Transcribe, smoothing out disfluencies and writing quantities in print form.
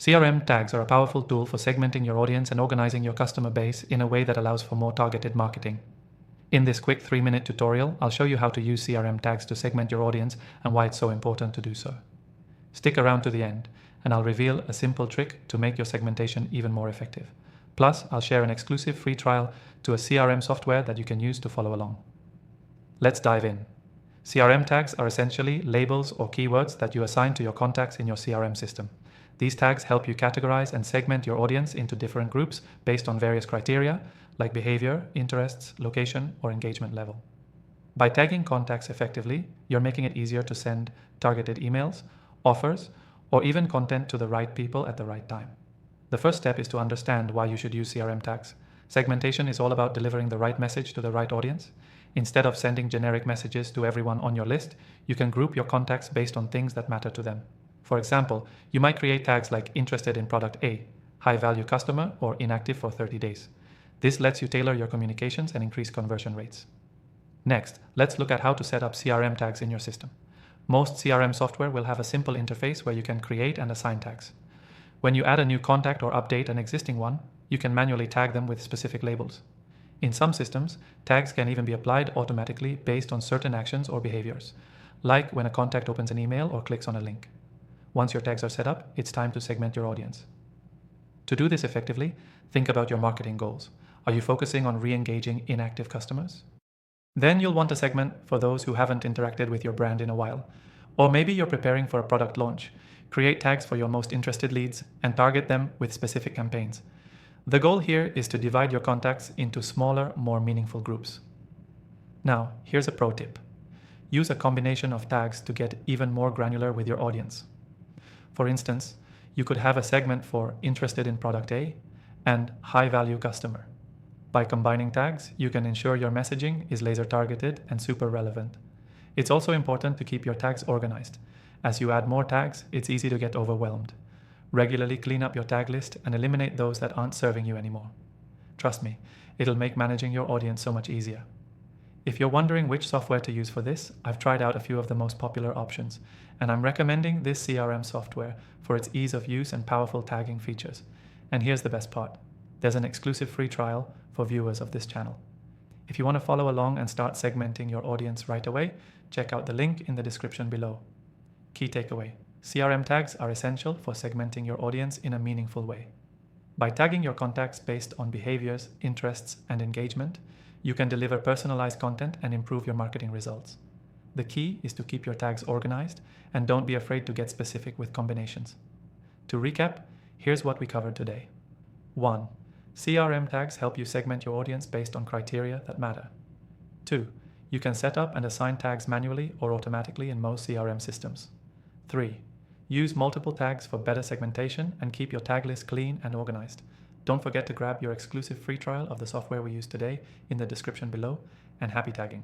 CRM tags are a powerful tool for segmenting your audience and organizing your customer base in a way that allows for more targeted marketing. In this quick 3-minute tutorial, I'll show you how to use CRM tags to segment your audience and why it's so important to do so. Stick around to the end, and I'll reveal a simple trick to make your segmentation even more effective. Plus, I'll share an exclusive free trial to a CRM software that you can use to follow along. Let's dive in. CRM tags are essentially labels or keywords that you assign to your contacts in your CRM system. These tags help you categorize and segment your audience into different groups based on various criteria like behavior, interests, location, or engagement level. By tagging contacts effectively, you're making it easier to send targeted emails, offers, or even content to the right people at the right time. The first step is to understand why you should use CRM tags. Segmentation is all about delivering the right message to the right audience. Instead of sending generic messages to everyone on your list, you can group your contacts based on things that matter to them. For example, you might create tags like interested in product A, high value customer, or inactive for 30 days. This lets you tailor your communications and increase conversion rates. Next, let's look at how to set up CRM tags in your system. Most CRM software will have a simple interface where you can create and assign tags. When you add a new contact or update an existing one, you can manually tag them with specific labels. In some systems, tags can even be applied automatically based on certain actions or behaviors, like when a contact opens an email or clicks on a link. Once your tags are set up, it's time to segment your audience. To do this effectively, think about your marketing goals. Are you focusing on re-engaging inactive customers? Then you'll want a segment for those who haven't interacted with your brand in a while. Or maybe you're preparing for a product launch. Create tags for your most interested leads and target them with specific campaigns. The goal here is to divide your contacts into smaller, more meaningful groups. Now, here's a pro tip. Use a combination of tags to get even more granular with your audience. For instance, you could have a segment for interested in product A and high value customer. By combining tags, you can ensure your messaging is laser targeted and super relevant. It's also important to keep your tags organized. As you add more tags, it's easy to get overwhelmed. Regularly clean up your tag list and eliminate those that aren't serving you anymore. Trust me, it'll make managing your audience so much easier. If you're wondering which software to use for this, I've tried out a few of the most popular options, and I'm recommending this CRM software for its ease of use and powerful tagging features. And here's the best part. There's an exclusive free trial for viewers of this channel. If you want to follow along and start segmenting your audience right away, check out the link in the description below. Key takeaway: CRM tags are essential for segmenting your audience in a meaningful way. By tagging your contacts based on behaviors, interests, and engagement, you can deliver personalized content and improve your marketing results. The key is to keep your tags organized and don't be afraid to get specific with combinations. To recap, here's what we covered today. 1. CRM tags help you segment your audience based on criteria that matter. 2. You can set up and assign tags manually or automatically in most CRM systems. 3. Use multiple tags for better segmentation and keep your tag list clean and organized. Don't forget to grab your exclusive free trial of the software we used today in the description below, and happy tagging!